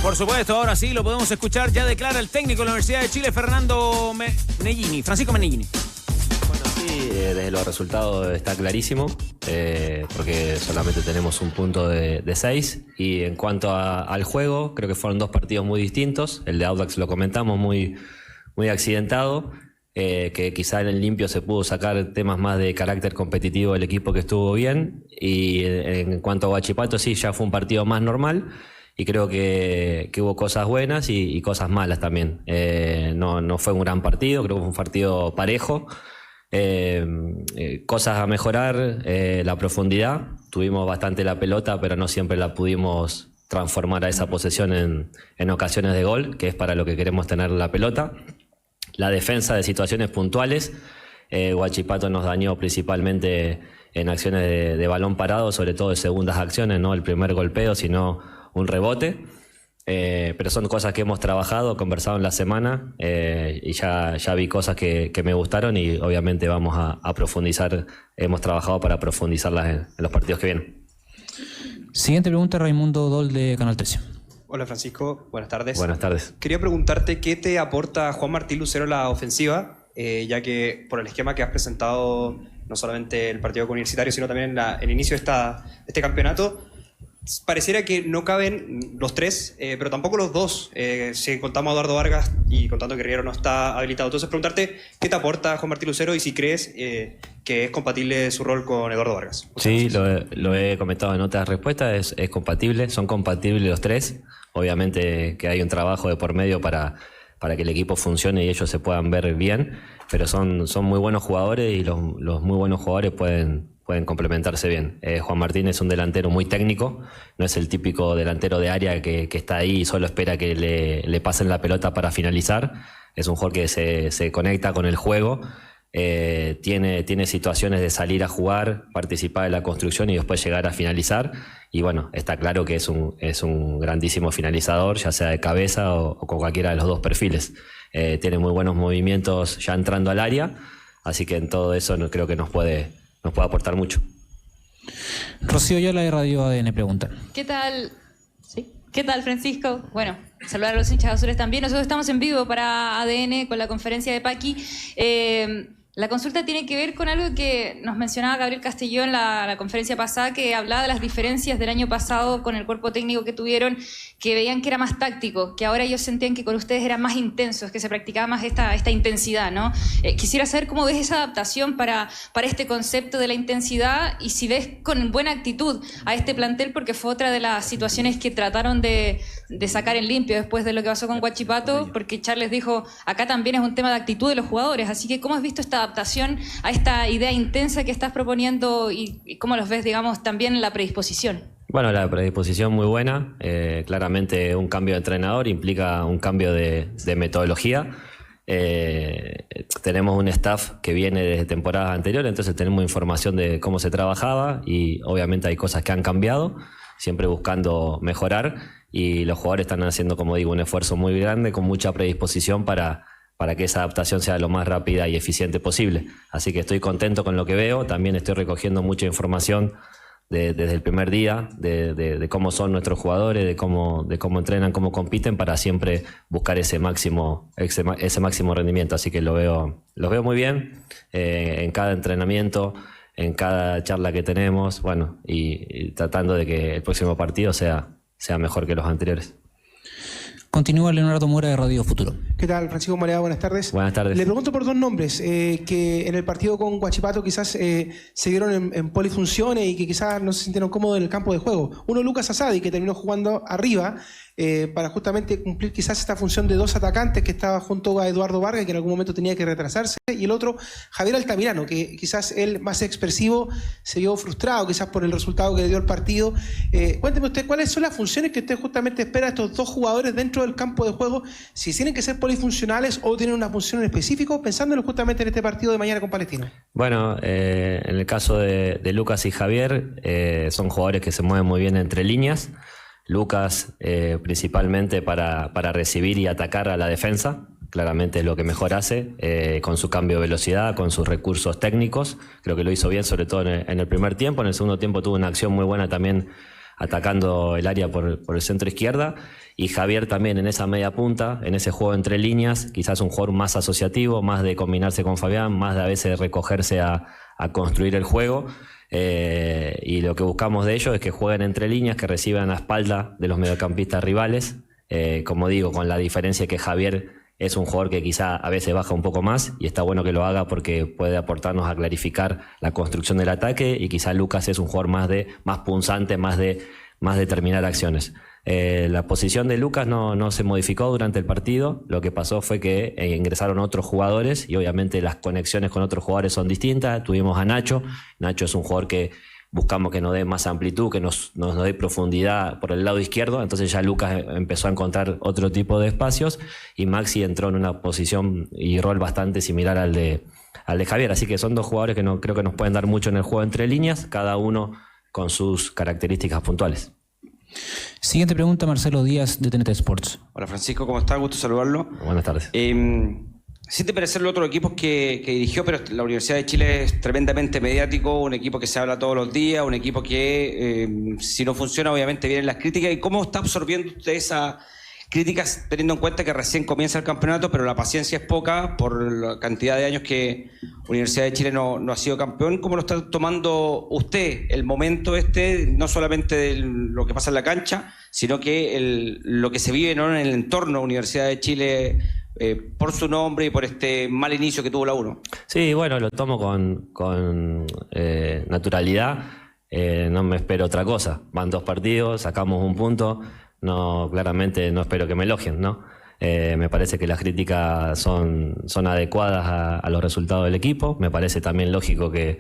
Por supuesto, ahora sí lo podemos escuchar. Ya declara el técnico de la Universidad de Chile, Francisco Meneghini. Bueno, sí, desde los resultados está clarísimo, porque solamente tenemos un punto de 6. Y en cuanto al juego, creo que fueron dos partidos muy distintos. El de Audax lo comentamos, muy accidentado, que quizá en el limpio se pudo sacar temas más de carácter competitivo del equipo, que estuvo bien. Y en cuanto a Huachipato, sí, ya fue un partido más normal. Y creo que hubo cosas buenas y cosas malas también. No fue un gran partido, creo que fue un partido parejo. Cosas a mejorar, la profundidad. Tuvimos bastante la pelota, pero no siempre la pudimos transformar a esa posesión en ocasiones de gol, que es para lo que queremos tener la pelota. La defensa de situaciones puntuales. Huachipato nos dañó principalmente en acciones de balón parado, sobre todo de segundas acciones, no el primer golpeo, sino un rebote, pero son cosas que hemos trabajado, conversado en la semana, y ya vi cosas que me gustaron, y obviamente vamos a profundizar. Hemos trabajado para profundizarlas en los partidos que vienen. Siguiente pregunta, Raimundo Dol de Canal 13. Hola Francisco, buenas tardes. Buenas tardes. Quería preguntarte qué te aporta Juan Martín Lucero en la ofensiva, ya que por el esquema que has presentado, no solamente el partido Universitario, sino también en el inicio de este campeonato, pareciera que no caben los tres, pero tampoco los dos, si contamos a Eduardo Vargas y contando que Riero no está habilitado. Entonces preguntarte qué te aporta Juan Martín Lucero y si crees que es compatible su rol con Eduardo Vargas. Sí, lo he comentado en otras respuestas, es compatible, son compatibles los tres. Obviamente que hay un trabajo de por medio para que el equipo funcione y ellos se puedan ver bien, pero son muy buenos jugadores, y los muy buenos jugadores pueden complementarse bien. Juan Martín es un delantero muy técnico, no es el típico delantero de área que está ahí y solo espera que le pasen la pelota para finalizar. Es un jugador que se conecta con el juego, tiene situaciones de salir a jugar, participar en la construcción y después llegar a finalizar. Y bueno, está claro que es un grandísimo finalizador, ya sea de cabeza o con cualquiera de los dos perfiles. Tiene muy buenos movimientos ya entrando al área, así que en todo eso creo que nos puede aportar mucho. Rocío Yola de Radio ADN pregunta. ¿Qué tal? ¿Sí? ¿Qué tal, Francisco? Bueno, saludar a los hinchas azules también. Nosotros estamos en vivo para ADN con la conferencia de Paqui. La consulta tiene que ver con algo que nos mencionaba Gabriel Castelló en la conferencia pasada, que hablaba de las diferencias del año pasado con el cuerpo técnico que tuvieron, que veían que era más táctico, que ahora ellos sentían que con ustedes eran más intensos, que se practicaba más esta intensidad, ¿no? Quisiera saber cómo ves esa adaptación para este concepto de la intensidad, y si ves con buena actitud a este plantel, porque fue otra de las situaciones que trataron de sacar en limpio después de lo que pasó con Huachipato, porque Charles dijo, acá también es un tema de actitud de los jugadores. Así que, ¿cómo has visto esta adaptación a esta idea intensa que estás proponiendo y cómo los ves, digamos, también en la predisposición? Bueno, la predisposición muy buena. Claramente un cambio de entrenador implica un cambio de metodología. Tenemos un staff que viene desde temporadas anteriores, entonces tenemos información de cómo se trabajaba, y obviamente hay cosas que han cambiado, siempre buscando mejorar, y los jugadores están haciendo, como digo, un esfuerzo muy grande, con mucha predisposición para que esa adaptación sea lo más rápida y eficient posible. Así que estoy contento con lo que veo. También estoy recogiendo mucha información desde el primer día, de cómo son nuestros jugadores, de cómo entrenan, cómo compiten, para siempre buscar ese máximo rendimiento. Así que los veo muy bien en cada entrenamiento, en cada charla que tenemos, bueno, y tratando de que el próximo partido sea mejor que los anteriores. Continúa Leonardo Mora de Radio Futuro. ¿Qué tal, Francisco Marea? Buenas tardes. Buenas tardes. Le pregunto por dos nombres que en el partido con Huachipato quizás se dieron en polifunciones y que quizás no se sintieron cómodos en el campo de juego. Uno, Lucas Asadi, que terminó jugando arriba para justamente cumplir quizás esta función de dos atacantes, que estaba junto a Eduardo Vargas, que en algún momento tenía que retrasarse. Y el otro, Javier Altamirano, que quizás él, más expresivo, se vio frustrado quizás por el resultado que le dio el partido. Cuénteme usted, ¿cuáles son las funciones que usted justamente espera de estos dos jugadores dentro del campo de juego? Si tienen que ser polifuncionales o tienen una función en específico, pensándolo justamente en este partido de mañana con Palestino. Bueno, en el caso de Lucas y Javier, son jugadores que se mueven muy bien entre líneas. Lucas principalmente para recibir y atacar a la defensa, claramente es lo que mejor hace, con su cambio de velocidad, con sus recursos técnicos. Creo que lo hizo bien, sobre todo en el primer tiempo. En el segundo tiempo tuvo una acción muy buena también atacando el área por el centro izquierda, y Javier también en esa media punta, en ese juego entre líneas, quizás un jugador más asociativo, más de combinarse con Fabián, más de a veces recogerse a construir el juego. Y lo que buscamos de ellos es que jueguen entre líneas, que reciban a espalda de los mediocampistas rivales, como digo, con la diferencia que Javier es un jugador que quizá a veces baja un poco más, y está bueno que lo haga porque puede aportarnos a clarificar la construcción del ataque, y quizá Lucas es un jugador más punzante, más de terminar acciones. La posición de Lucas no se modificó durante el partido. Lo que pasó fue que ingresaron otros jugadores y obviamente las conexiones con otros jugadores son distintas. Tuvimos a Nacho. Nacho es un jugador que buscamos que nos dé más amplitud, que nos dé profundidad por el lado izquierdo. Entonces ya Lucas empezó a encontrar otro tipo de espacios, y Maxi entró en una posición y rol bastante similar al de Javier. Así que son dos jugadores que creo que nos pueden dar mucho en el juego entre líneas, cada uno con sus características puntuales. Siguiente pregunta, Marcelo Díaz, de TNT Sports. Hola Francisco, ¿cómo está? Gusto saludarlo. Buenas tardes. Sin desmerecer los otros equipos que dirigió, pero la Universidad de Chile es tremendamente mediático, un equipo que se habla todos los días, un equipo que si no funciona obviamente vienen las críticas. ¿Y cómo está absorbiendo usted esas críticas, teniendo en cuenta que recién comienza el campeonato, pero la paciencia es poca por la cantidad de años que Universidad de Chile no ha sido campeón? ¿Cómo lo está tomando usted el momento no solamente de lo que pasa en la cancha, sino que lo que se vive, ¿no?, en el entorno de Universidad de Chile por su nombre y por este mal inicio que tuvo la 1? Sí, bueno, lo tomo con naturalidad. No me espero otra cosa. Van 2 partidos, sacamos un punto. No, claramente no espero que me elogien, ¿no? Me parece que las críticas son adecuadas a los resultados del equipo. Me parece también lógico que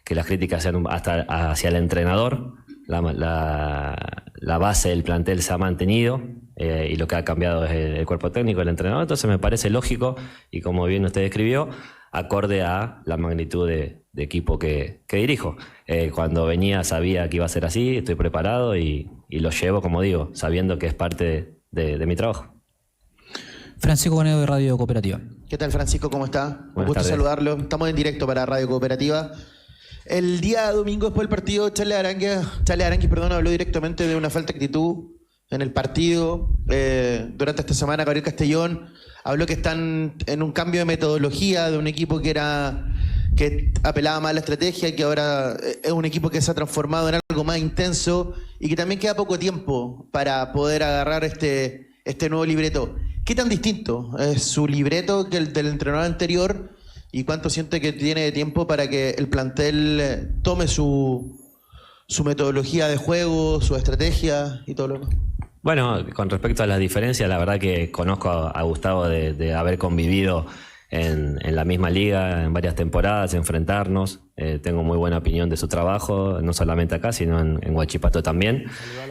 las críticas sean hasta hacia el entrenador. La base del plantel se ha mantenido, y lo que ha cambiado es el cuerpo técnico, el entrenador. Entonces me parece lógico, y como bien usted describió, acorde a la magnitud de equipo que dirijo. Cuando venía sabía que iba a ser así, estoy preparado y lo llevo, como digo, sabiendo que es parte de mi trabajo. Francisco Canedo, de Radio Cooperativa. ¿Qué tal, Francisco? ¿Cómo está? Un gusto tardes. saludarlo. Estamos en directo para Radio Cooperativa. El día domingo, después del partido, Charles Aranguis, habló directamente de una falta de actitud en el partido. Durante esta semana, Gabriel Castellón habló que están en un cambio de metodología de un equipo que apelaba más a la estrategia, y que ahora es un equipo que se ha transformado en algo más intenso, y que también queda poco tiempo para poder agarrar este nuevo libreto. ¿Qué tan distinto es su libreto que el del entrenador anterior, y cuánto siente que tiene de tiempo para que el plantel tome su metodología de juego, su estrategia y todo lo demás? Bueno, con respecto a las diferencias, la verdad que conozco a Gustavo de haber convivido en la misma liga en varias temporadas, enfrentarnos. Tengo muy buena opinión de su trabajo, no solamente acá, sino en Huachipato también.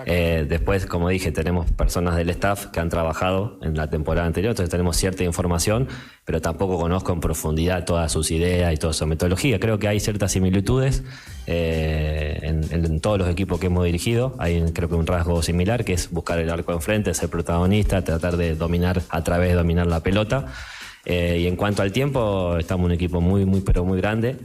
Después, como dije, tenemos personas del staff que han trabajado en la temporada anterior, entonces tenemos cierta información, pero tampoco conozco en profundidad todas sus ideas y toda su metodología. Creo que hay ciertas similitudes en todos los equipos que hemos dirigido. Hay, creo que, un rasgo similar, que es buscar el arco enfrente, ser protagonista, tratar de dominar a través de dominar la pelota. Y en cuanto al tiempo, estamos un equipo muy grande,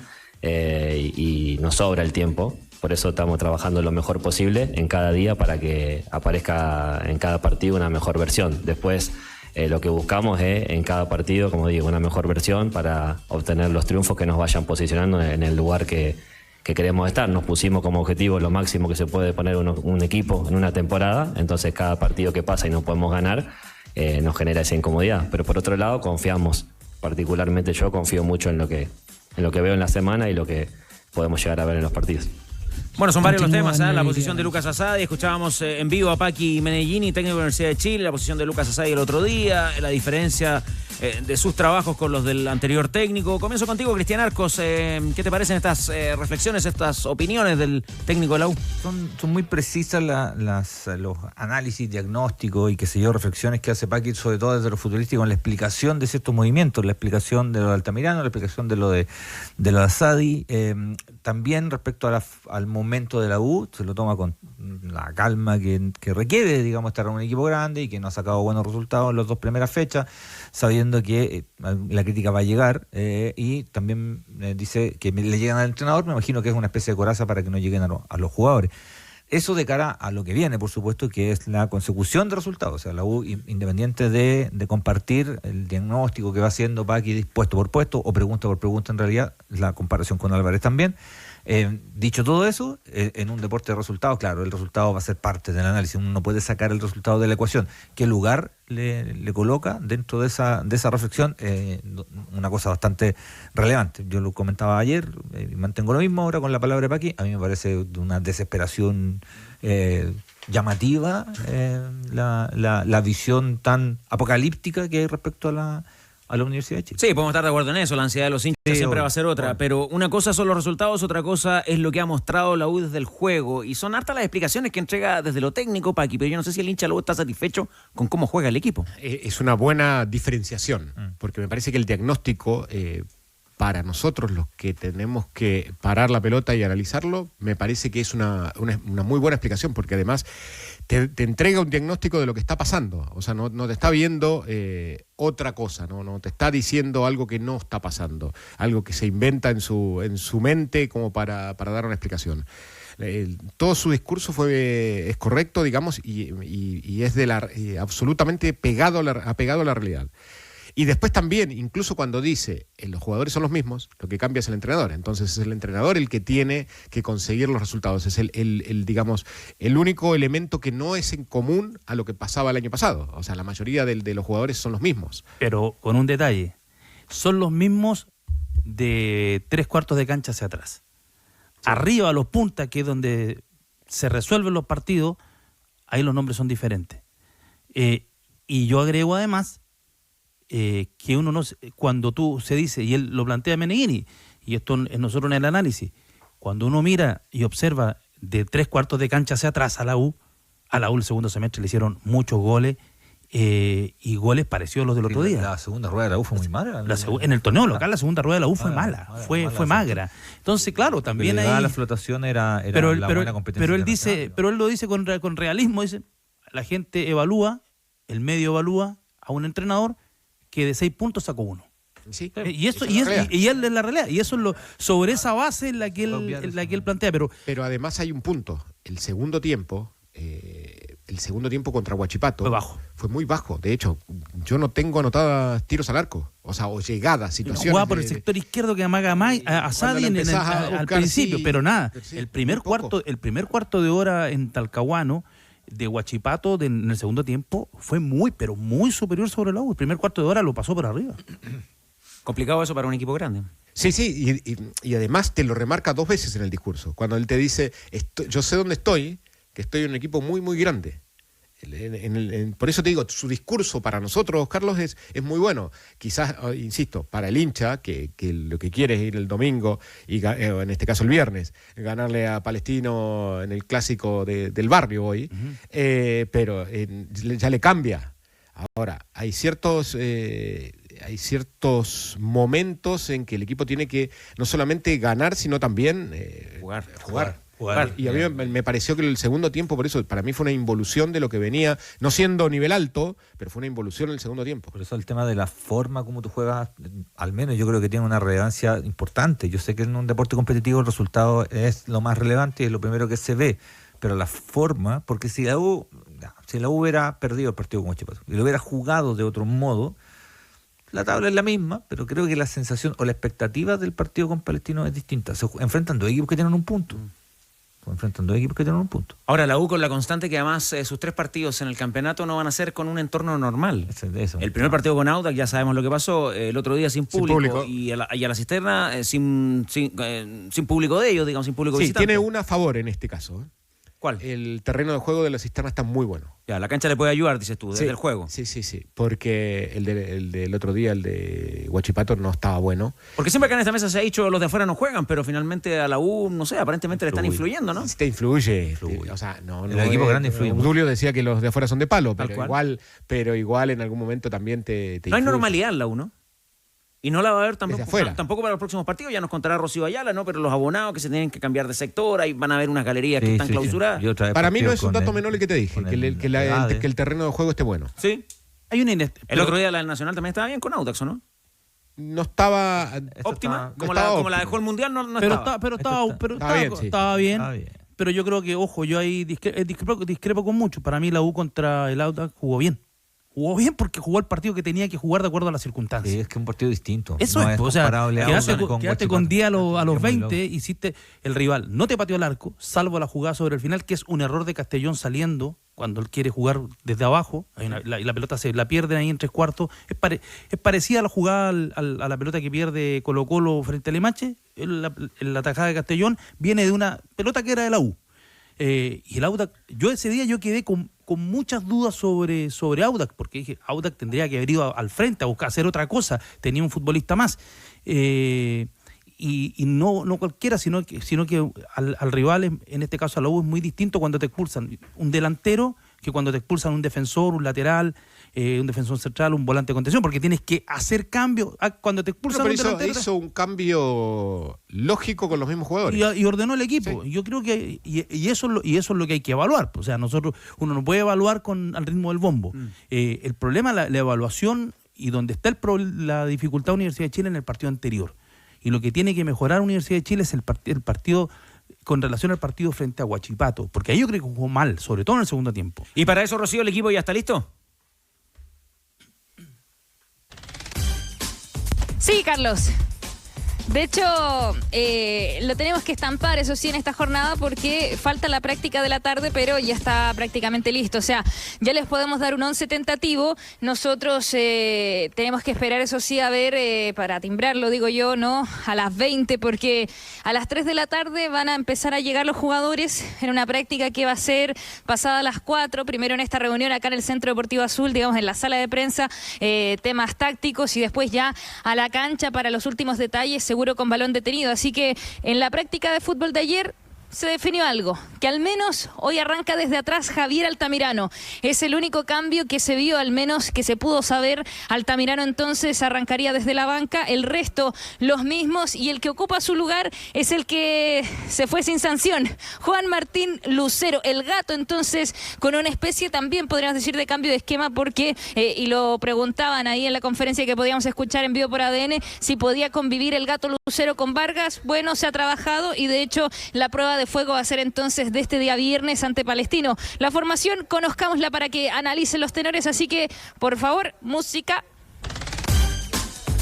y nos sobra el tiempo. Por eso estamos trabajando lo mejor posible en cada día para que aparezca en cada partido una mejor versión. Después, lo que buscamos es en cada partido, como digo, una mejor versión para obtener los triunfos que nos vayan posicionando en el lugar que queremos estar. Nos pusimos como objetivo lo máximo que se puede poner un equipo en una temporada. Entonces cada partido que pasa y no podemos ganar nos genera esa incomodidad. Pero por otro lado, confiamos, particularmente yo confío mucho en lo que veo en la semana y lo que podemos llegar a ver en los partidos. Bueno, son varios los temas, ¿eh? La posición de Lucas Asadi, escuchábamos en vivo a Paqui Menellini, técnico de la Universidad de Chile, la posición de Lucas Asadi el otro día, la diferencia de sus trabajos con los del anterior técnico. Comienzo contigo, Cristian Arcos. ¿Qué te parecen estas reflexiones, estas opiniones del técnico de la U? Son muy precisas los análisis, diagnósticos y qué sé yo, reflexiones que hace Paqui, sobre todo desde lo futbolístico, en la explicación de ciertos movimientos, la explicación de lo de Altamirano, la explicación de lo de Asadi. También respecto al momento de la U, se lo toma con la calma que requiere, digamos, estar en un equipo grande y que no ha sacado buenos resultados en las 2 primeras fechas, sabiendo que la crítica va a llegar, y también dice que le llegan al entrenador. Me imagino que es una especie de coraza para que no lleguen a los jugadores. Eso de cara a lo que viene, por supuesto, que es la consecución de resultados. O sea, la U, independiente de compartir el diagnóstico que va haciendo Paqui puesto por puesto, o pregunta por pregunta en realidad, la comparación con Álvarez también. Dicho todo eso, en un deporte de resultados, claro, el resultado va a ser parte del análisis. Uno no puede sacar el resultado de la ecuación. ¿Qué lugar le coloca dentro de esa reflexión? Una cosa bastante relevante. Yo lo comentaba ayer, mantengo lo mismo ahora con la palabra de Paqui. A mí me parece de una desesperación llamativa la visión tan apocalíptica que hay respecto a la Universidad de Chile. Sí, podemos estar de acuerdo en eso, la ansiedad de los hinchas siempre va a ser otra, pero una cosa son los resultados, otra cosa es lo que ha mostrado la U desde el juego, y son hartas las explicaciones que entrega desde lo técnico, Paqui, pero yo no sé si el hincha de la U está satisfecho con cómo juega el equipo. Es una buena diferenciación, porque me parece que el diagnóstico, para nosotros los que tenemos que parar la pelota y analizarlo, me parece que es una muy buena explicación, porque además te entrega un diagnóstico de lo que está pasando. O sea, no te está viendo otra cosa, no te está diciendo algo que no está pasando, algo que se inventa en su mente como para dar una explicación. Todo su discurso es correcto, digamos, y es absolutamente apegado a la realidad. Y después también, incluso cuando dice los jugadores son los mismos, lo que cambia es el entrenador. Entonces es el entrenador el que tiene que conseguir los resultados. Es digamos, el único elemento que no es en común a lo que pasaba el año pasado. O sea, la mayoría de los jugadores son los mismos. Pero con un detalle, son los mismos de 3/4 de cancha hacia atrás. Sí. Arriba a los puntas, que es donde se resuelven los partidos, ahí los nombres son diferentes. Y yo agrego además que uno no, cuando tú se dice, y él lo plantea Meneghini, y esto nosotros en el análisis, cuando uno mira y observa de 3/4 de cancha hacia atrás a la U el segundo semestre le hicieron muchos goles, y goles parecidos a los del otro día. La segunda rueda de la U fue muy mala. En el torneo local la segunda rueda de la U fue mala, fue magra. Entonces, claro, también ahí la flotación era la buena competencia. Pero él lo dice con realismo, dice, la gente evalúa, el medio evalúa a un entrenador que de 6 puntos sacó 1. Sí, y él es la realidad, y eso es sobre esa base en la que él plantea. Pero además hay un punto, el segundo tiempo contra Huachipato fue muy bajo. De hecho, yo no tengo anotadas tiros al arco, o llegadas, situaciones. Jugaba por el sector izquierdo que amaga a Sadi al principio, pero nada. Sí, el primer cuarto de hora en Talcahuano de Huachipato en el segundo tiempo fue pero muy superior sobre la U. El primer cuarto de hora lo pasó por arriba. Complicado eso para un equipo grande. Sí, y además te lo remarca 2 veces en el discurso. Cuando él te dice, yo sé dónde estoy, que estoy en un equipo muy, muy grande. Por eso te digo, su discurso para nosotros, Carlos, es muy bueno. Quizás, insisto, para el hincha, que lo que quiere es ir el domingo, o en este caso el viernes, ganarle a Palestino en el clásico del barrio hoy, pero ya le cambia. Ahora, hay ciertos momentos en que el equipo tiene que no solamente ganar, sino también jugar. Y a mí me pareció que el segundo tiempo, por eso, para mí fue una involución de lo que venía, no siendo nivel alto, pero fue una involución en el segundo tiempo. Por eso el tema de la forma como tú juegas, al menos yo creo que tiene una relevancia importante. Yo sé que en un deporte competitivo el resultado es lo más relevante y es lo primero que se ve, pero la forma, porque si la U hubiera perdido el partido con Huachipato y lo hubiera jugado de otro modo, la tabla es la misma, pero creo que la sensación o la expectativa del partido con Palestino es distinta. Se enfrentan 2 equipos que tienen un punto. Ahora, la U con la constante que además sus 3 partidos en el campeonato no van a ser con un entorno normal. El primer partido con Audax, ya sabemos lo que pasó, el otro día sin público. Y a la cisterna sin público de ellos, digamos, sin público visitante. Tiene una a favor en este caso. ¿Cuál? El terreno de juego de la cisterna está muy bueno. Ya, la cancha le puede ayudar, dices tú, desde el juego. Sí, porque el del otro día, el de Huachipato, no estaba bueno. Porque siempre acá en esta mesa se ha dicho los de afuera no juegan, pero finalmente a la U, no sé, aparentemente le están influyendo, ¿no? Sí, te influye. O sea, el equipo grande influye. Julio decía que los de afuera son de palo, pero igual en algún momento también te no hay normalidad en la U, ¿no? Y no la va a haber tampoco para los próximos partidos, ya nos contará Rocío Ayala, ¿no? Pero los abonados que se tienen que cambiar de sector, ahí van a haber unas galerías que están clausuradas. Para mí no es un dato menor el que te dije, que el terreno de juego esté bueno. Sí. El otro día la Nacional también estaba bien con Audax, ¿o no? No estaba óptima, como la dejó el Mundial, no estaba. Pero estaba bien. pero yo creo que, ojo, yo ahí discrepo con mucho. Para mí la U contra el Audax jugó bien. Jugó bien porque jugó el partido que tenía que jugar de acuerdo a las circunstancias. Sí, es que un partido distinto. Eso no es, o sea, quedaste con 10 a los 20, hiciste el rival. No te pateó el arco, salvo la jugada sobre el final, que es un error de Castellón saliendo, cuando él quiere jugar desde abajo, y la pelota se la pierden ahí en 3/4. Es parecida a la jugada a la pelota que pierde Colo-Colo frente a Limache. La tajada de Castellón viene de una pelota que era de la U. Y el Audax, ese día yo quedé con muchas dudas sobre Audax, porque dije, Audax tendría que haber ido al frente a buscar hacer otra cosa, tenía un futbolista más, y no cualquiera, sino que al rival, en este caso a la U, es muy distinto cuando te expulsan un delantero que cuando te expulsan un defensor, un lateral, un defensor central, un volante de contención, porque tienes que hacer cambio. Cuando te expulsan un delantero, hizo un cambio lógico con los mismos jugadores. Y ordenó el equipo. Sí. Yo creo que y eso es lo que hay que evaluar. O sea, uno no puede evaluar al ritmo del bombo. El problema, la evaluación y donde está la dificultad de Universidad de Chile en el partido anterior. Y lo que tiene que mejorar Universidad de Chile es el partido con relación al partido frente a Huachipato, porque ahí yo creo que jugó mal, sobre todo en el segundo tiempo. Y para eso, Rocío, ¿el equipo ya está listo? Sí, Carlos. De hecho, lo tenemos que estampar, eso sí, en esta jornada, porque falta la práctica de la tarde, pero ya está prácticamente listo. O sea, ya les podemos dar un 11 tentativo. Nosotros tenemos que esperar, eso sí, a ver, para timbrarlo, digo yo, ¿no? A las 20, porque a las 3 de la tarde van a empezar a llegar los jugadores en una práctica que va a ser pasada a las 4, primero en esta reunión acá en el Centro Deportivo Azul, digamos, en la sala de prensa, temas tácticos, y después ya a la cancha para los últimos detalles, seguro con balón detenido. Así que en la práctica de fútbol de ayer se definió algo, que al menos hoy arranca desde atrás Javier Altamirano. Es el único cambio que se vio, al menos que se pudo saber. Altamirano entonces arrancaría desde la banca, el resto los mismos, y el que ocupa su lugar es el que se fue sin sanción, Juan Martín Lucero, el gato, entonces con una especie también, podríamos decir, de cambio de esquema, porque, y lo preguntaban ahí en la conferencia que podíamos escuchar en vivo por ADN, si podía convivir el gato Lucero con Vargas. Bueno, se ha trabajado y de hecho la prueba de fuego va a ser entonces de este día viernes ante Palestino. La formación, conozcámosla para que analicen los tenores, así que por favor, música.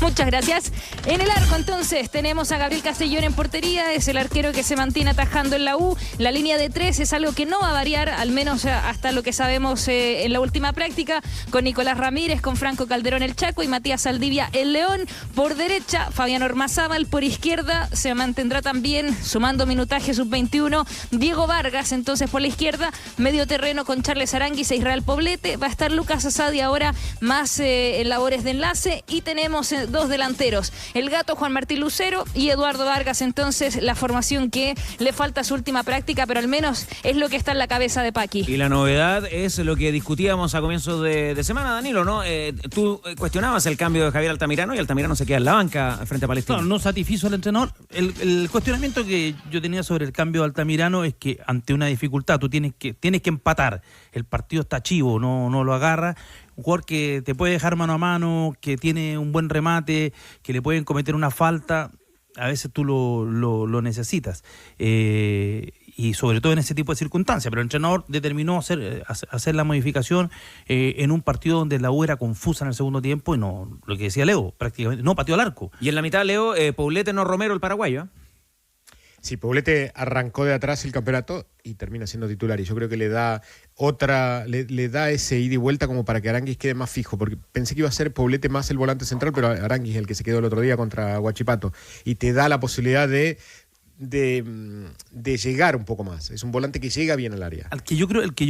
Muchas gracias. En el arco entonces tenemos a Gabriel Castellón en portería, es el arquero que se mantiene atajando en la U. La línea de 3 es algo que no va a variar, al menos hasta lo que sabemos en la última práctica, con Nicolás Ramírez, con Franco Calderón el Chaco y Matías Saldivia el León. Por derecha, Fabián Ormazábal. Por izquierda se mantendrá también, sumando minutaje sub-21, Diego Vargas. Entonces por la izquierda, medio terreno con Charles Aránguiz e Israel Poblete. Va a estar Lucas Asadi ahora más en labores de enlace, y tenemos dos delanteros, el gato Juan Martín Lucero y Eduardo Vargas. Entonces la formación que le falta su última práctica, pero al menos es lo que está en la cabeza de Paqui. Y la novedad es lo que discutíamos a comienzos de semana, Danilo, ¿no? Tú cuestionabas el cambio de Javier Altamirano, y Altamirano se queda en la banca frente a Palestino. No satisfizo al entrenador. El cuestionamiento que yo tenía sobre el cambio de Altamirano es que ante una dificultad tú tienes que empatar. El partido está chivo, no lo agarra. Un jugador que te puede dejar mano a mano, que tiene un buen remate, que le pueden cometer una falta, a veces tú lo necesitas. Y sobre todo en ese tipo de circunstancias. Pero el entrenador determinó hacer la modificación en un partido donde la U era confusa en el segundo tiempo, y no, lo que decía Leo, prácticamente no pateó al arco. Y en la mitad, Leo, Poblete no Romero, el paraguayo. Sí, Poblete arrancó de atrás el campeonato y termina siendo titular, y yo creo que le da ese ida y vuelta como para que Aránguiz quede más fijo, porque pensé que iba a ser Poblete más el volante central, pero Aránguiz el que se quedó el otro día contra Huachipato, y te da la posibilidad de llegar un poco más. Es un volante que llega bien al área. El que yo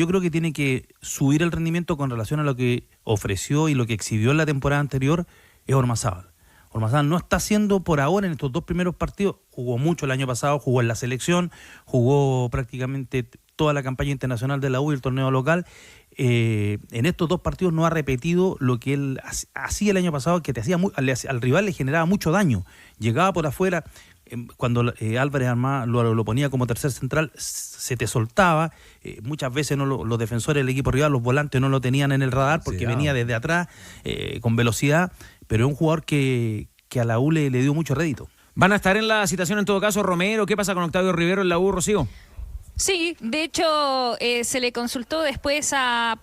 creo que tiene que subir el rendimiento con relación a lo que ofreció y lo que exhibió en la temporada anterior es Ormazábal. Ormazábal no está haciendo por ahora en estos dos primeros partidos, jugó mucho el año pasado, jugó en la selección, jugó prácticamente toda la campaña internacional de la U y el torneo local. En estos dos partidos no ha repetido lo que él hacía el año pasado, que al rival le generaba mucho daño. Llegaba por afuera, cuando Álvarez Armá lo ponía como tercer central, se te soltaba. Muchas veces los defensores del equipo rival, los volantes, no lo tenían en el radar porque venía desde atrás con velocidad, pero es un jugador que a la U le dio mucho rédito. ¿Van a estar en la citación en todo caso Romero? ¿Qué pasa con Octavio Rivero en la U, Rocío? Sí, de hecho se le consultó después a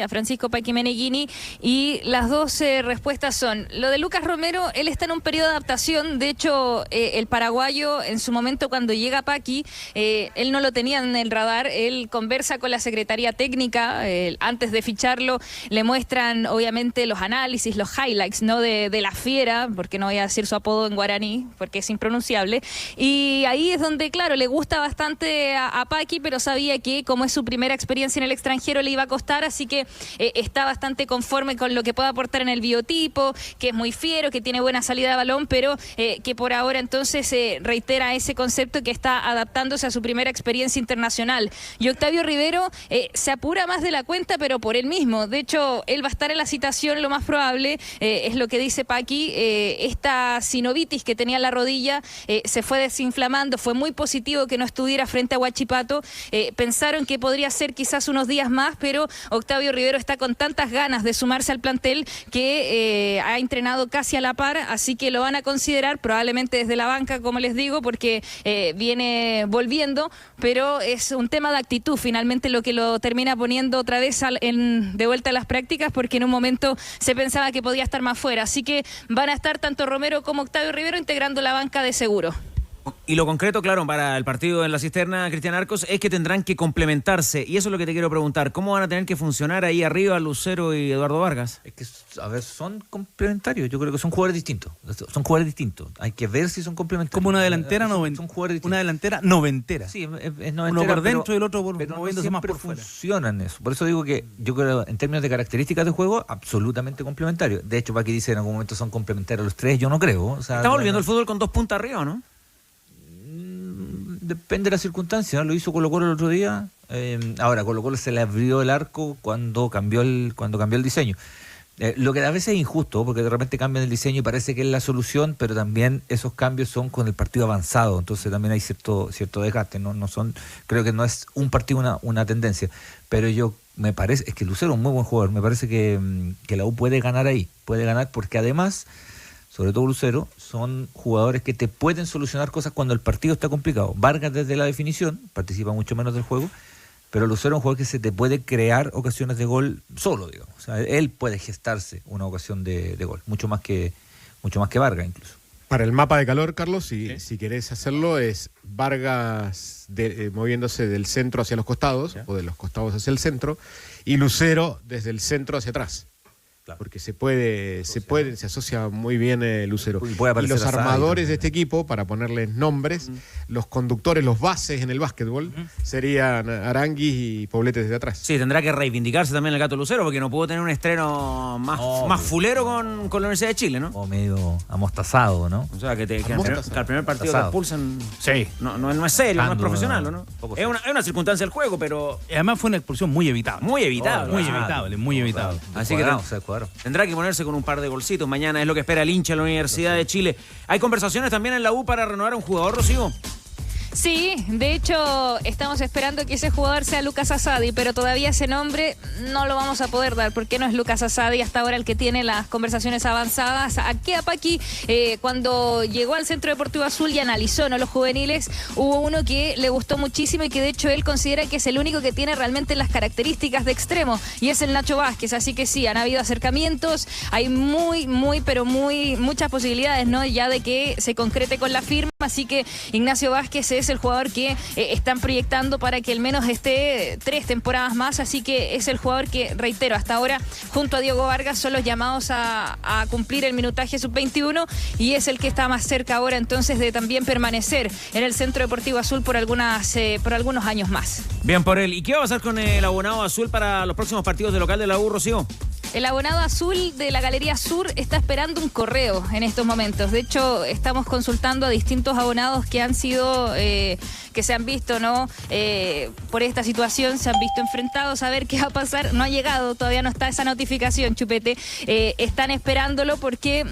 Francisco Paqui Meneghini, y las dos respuestas son: lo de Lucas Romero, él está en un periodo de adaptación. De hecho, el paraguayo en su momento cuando llega Paqui, él no lo tenía en el radar. Él conversa con la Secretaría Técnica antes de ficharlo, le muestran obviamente los análisis, los highlights, ¿no? de la fiera, porque no voy a decir su apodo en guaraní porque es impronunciable, y ahí es donde, claro, le gusta bastante a Paqui, pero sabía que como es su primera experiencia en el extranjero le iba a costar, así que está bastante conforme con lo que puede aportar en el biotipo, que es muy fiero, que tiene buena salida de balón, pero que por ahora entonces reitera ese concepto, que está adaptándose a su primera experiencia internacional. Y Octavio Rivero se apura más de la cuenta, pero por él mismo. De hecho, él va a estar en la citación, lo más probable, es lo que dice Paqui. Esta sinovitis que tenía en la rodilla se fue desinflamando, fue muy positivo que no estuviera frente a Huachipato. Pensaron que podría ser quizás unos días más, pero Octavio Rivero está con tantas ganas de sumarse al plantel que ha entrenado casi a la par, así que lo van a considerar probablemente desde la banca, como les digo, porque viene volviendo, pero es un tema de actitud finalmente lo que lo termina poniendo otra vez de vuelta a las prácticas, porque en un momento se pensaba que podía estar más fuera, así que van a estar tanto Romero como Octavio Rivero integrando la banca de seguro. Y lo concreto, claro, para el partido en la Cisterna, Cristian Arcos, es que tendrán que complementarse. Y eso es lo que te quiero preguntar. ¿Cómo van a tener que funcionar ahí arriba Lucero y Eduardo Vargas? Es que, a ver, son complementarios. Yo creo que son jugadores distintos. Hay que ver si son complementarios. Como una delantera una delantera noventera. Sí, es noventera. Uno por dentro y el otro pero moviéndose más por fuera. Funcionan eso. Por eso digo que yo creo, en términos de características de juego, absolutamente complementarios. De hecho, Paqui dice en algún momento son complementarios los tres. Yo no creo. O sea, está volviendo el fútbol con 2 puntas arriba, ¿no? Depende de las circunstancias, ¿no? Lo hizo Colo-Colo el otro día. Ahora, Colo-Colo se le abrió el arco cuando cambió el diseño. Lo que a veces es injusto, porque de repente cambian el diseño y parece que es la solución, pero también esos cambios son con el partido avanzado, entonces también hay cierto desgaste. No son, creo que no es un partido una tendencia, pero me parece, es que Lucero es un muy buen jugador, me parece que la U puede ganar ahí, porque además, sobre todo Lucero, son jugadores que te pueden solucionar cosas cuando el partido está complicado. Vargas desde la definición participa mucho menos del juego, pero Lucero es un jugador que se te puede crear ocasiones de gol solo, digamos. O sea, él puede gestarse una ocasión de gol, mucho más que Vargas incluso. Para el mapa de calor, Carlos, si querés hacerlo, es Vargas moviéndose del centro hacia los costados, o de los costados hacia el centro, y Lucero desde el centro hacia atrás. Claro. Porque se asocia muy bien Lucero. Y los armadores de este equipo, para ponerles nombres, los conductores, los bases en el básquetbol, serían Aranguis y Pobletes desde atrás. Sí, tendrá que reivindicarse también el Gato Lucero, porque no pudo tener un estreno más fulero con la Universidad de Chile, ¿no? O medio amostazado, ¿no? O sea, que al primer partido te expulsan. Sí. No es serio, no es profesional, ¿no? Es una circunstancia del juego, pero... Además fue una expulsión muy evitable. Muy evitable. Muy evitable. Así que tendrá que ponerse con un par de golcitos. Mañana es lo que espera el hincha de la Universidad de Chile. ¿Hay conversaciones también en la U para renovar a un jugador, Rocío? Sí, de hecho estamos esperando que ese jugador sea Lucas Asadi, pero todavía ese nombre no lo vamos a poder dar, porque no es Lucas Asadi hasta ahora el que tiene las conversaciones avanzadas. Aquí a Paqui, cuando llegó al Centro Deportivo Azul y analizó, ¿no?, los juveniles, hubo uno que le gustó muchísimo y que de hecho él considera que es el único que tiene realmente las características de extremo, y es el Nacho Vázquez. Así que sí, han habido acercamientos, hay muchas posibilidades, ¿no?, ya de que se concrete con la firma. Así que Ignacio Vázquez es el jugador que están proyectando para que al menos esté 3 temporadas más, así que es el jugador que, reitero, hasta ahora junto a Diego Vargas son los llamados a cumplir el minutaje sub-21, y es el que está más cerca ahora entonces de también permanecer en el Centro Deportivo Azul por algunos años más. Bien por él. ¿Y qué va a pasar con el abonado azul para los próximos partidos de local de la U, Rocío? El abonado azul de la Galería Sur está esperando un correo en estos momentos. De hecho, estamos consultando a distintos abonados que han sido, que se han visto, ¿no?, por esta situación, se han visto enfrentados a ver qué va a pasar. No ha llegado, todavía no está esa notificación, Chupete. Están esperándolo porque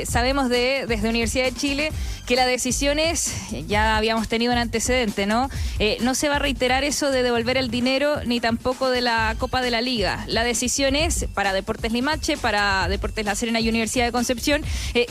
sabemos desde Universidad de Chile que la decisión es, ya habíamos tenido un antecedente, ¿no? No se va a reiterar eso de devolver el dinero ni tampoco de la Copa de la Liga. La decisión es para Deportes Limache, para Deportes La Serena y Universidad de Concepción,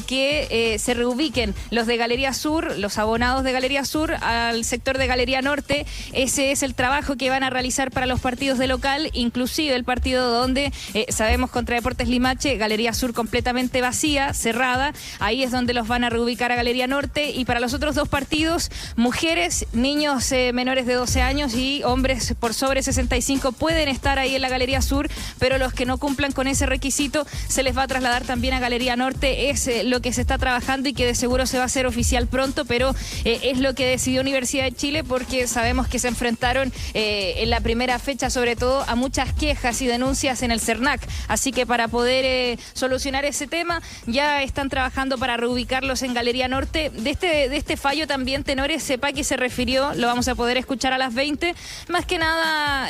que se reubiquen los de Galería Sur, los abonados de Galería Sur, al sector sector de Galería Norte. Ese es el trabajo que van a realizar para los partidos de local, inclusive el partido donde sabemos contra Deportes Limache, Galería Sur completamente vacía, cerrada. Ahí es donde los van a reubicar a Galería Norte. Y para los otros dos partidos, mujeres, niños menores de 12 años y hombres por sobre 65 pueden estar ahí en la Galería Sur, pero los que no cumplan con ese requisito se les va a trasladar también a Galería Norte. Es lo que se está trabajando y que de seguro se va a hacer oficial pronto, pero es lo que decidió Universidad de Chile, porque sabemos que se enfrentaron en la primera fecha sobre todo a muchas quejas y denuncias en el CERNAC. Así que para poder solucionar ese tema ya están trabajando para reubicarlos en Galería Norte. De este fallo también Tenores Paqui se refirió, lo vamos a poder escuchar a las 20, más que nada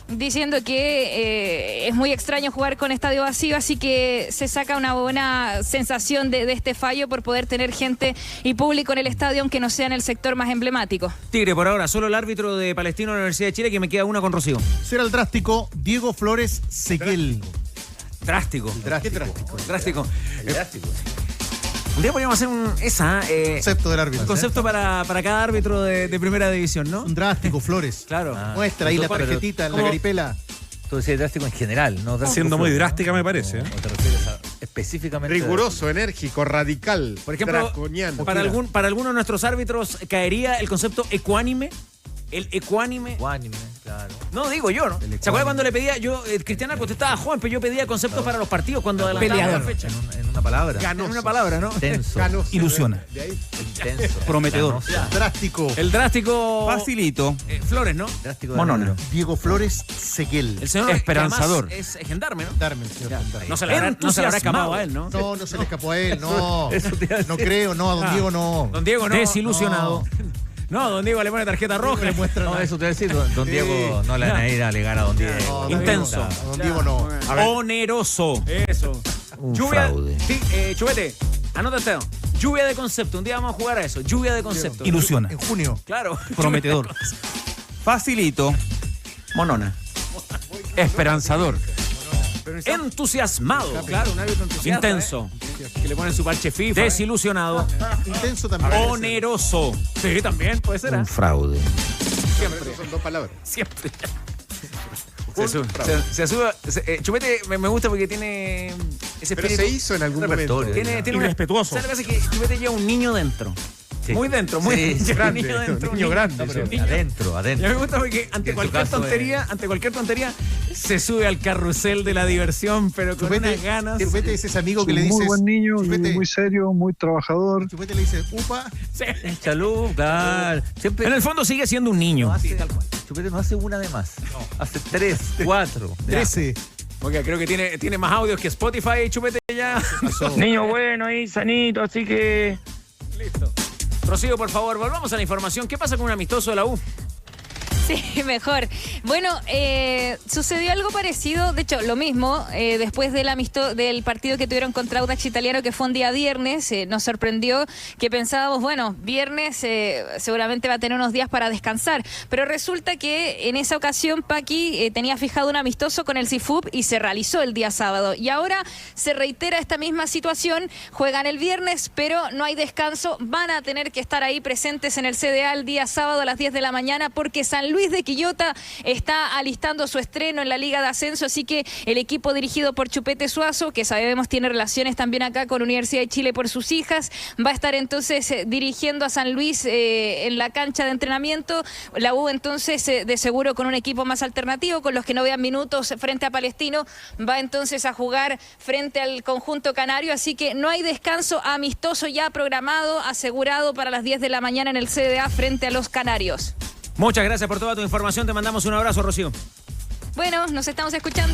diciendo que es muy extraño jugar con estadio vacío, así que se saca una buena sensación de este fallo por poder tener gente y público en el estadio, aunque no sea en el sector más emblemático. Tigre, por ahora, solo el árbitro de Palestino de la Universidad de Chile, que me queda una con Rocío. Será el drástico Diego Flores Sequel. Drástico. ¿Qué drástico? Drástico. Un día podríamos hacer concepto del árbitro. Un concepto para cada árbitro de primera división, ¿no? Un drástico, Flores. Claro. Muestra ahí la tarjetita en la caripela. Tú decías drástico en general, ¿no? Está siendo muy drástica, me parece. ¿O te refieres a específicamente? Riguroso, enérgico, radical. Por ejemplo, para alguno de nuestros árbitros caería el concepto ecuánime. El ecuánime. Ecuánime, claro. No, digo yo, ¿no? ¿Se acuerda cuando le pedía? Cristian Arcos, usted estaba joven, pero yo pedía conceptos para los partidos cuando adelantaba la fecha. En una palabra. Ganoso. En una palabra, ¿no? Tenso. Ilusiona. Intenso. Prometedor. Drástico. El drástico. Facilito. Flores, ¿no? Drástico. Monona. Diego Flores Sequel. El señor Esperanzador. Es gendarme, ¿no? Darme, señor gendarme. No se le habrá escapado a él, ¿no? No se le escapó a él, no. No creo, no, a don Diego no. Don Diego no. Desilusionado. No, don Diego le pone tarjeta roja. No, eso te voy a decir, don Diego no le van a ir a alegar a don Diego. Intenso. A don Diego no. Oneroso. Eso. Lluvia. Chupete, anótate. Lluvia de concepto. Un día vamos a jugar a eso. Lluvia de concepto. Ilusiona. En junio. Claro. Prometedor. Facilito. Monona. Esperanzador. Entusiasmado. Claro, un árbitro entusiasta. Intenso. Que le ponen su parche FIFA. Desilusionado. Intenso también. Oneroso. Sí, también puede ser. Un fraude. Siempre. Son dos palabras. Siempre. Se sube. Chupete me gusta porque tiene ese Pero espíritu. se hizo en algún momento. Tiene irrespetuoso. ¿Sabes lo que pasa? Que Chupete lleva un niño dentro. Sí. Muy dentro, muy grande, niño dentro. un niño grande. No, pero Sí. Adentro. Y a mí me gusta porque ante cualquier tontería, se sube al carrusel de la diversión, pero con unas ganas. Chupete es ese amigo que le dices. Muy buen niño, Chupete, muy serio, muy trabajador. Chupete le dice, upa. Sí. Chalú, claro. Siempre En el fondo sigue siendo un niño. Chupete no hace una de más. Hace 3, 4. 13. Porque creo que tiene más audios que Spotify, Chupete ya. Niño bueno ahí, sanito, así que... Listo. Rocío, por favor, volvamos a la información. ¿Qué pasa con un amistoso de la U? Sí, mejor. Bueno, sucedió algo parecido, de hecho, lo mismo, después del partido que tuvieron contra Audax Italiano, que fue un día viernes, nos sorprendió que pensábamos, bueno, viernes seguramente va a tener unos días para descansar, pero resulta que en esa ocasión Paqui tenía fijado un amistoso con el CIFUB y se realizó el día sábado, y ahora se reitera esta misma situación, juegan el viernes, pero no hay descanso, van a tener que estar ahí presentes en el CDA el día sábado a las 10 de la mañana, porque San Luis de Quillota está alistando su estreno en la Liga de Ascenso, así que el equipo dirigido por Chupete Suazo, que sabemos tiene relaciones también acá con Universidad de Chile por sus hijas, va a estar entonces dirigiendo a San Luis en la cancha de entrenamiento. La U entonces de seguro con un equipo más alternativo, con los que no vean minutos frente a Palestino, va entonces a jugar frente al conjunto canario, así que no hay descanso, amistoso ya programado, asegurado para las 10 de la mañana en el CDA frente a los canarios. Muchas gracias por toda tu información. Te mandamos un abrazo, Rocío. Bueno, nos estamos escuchando.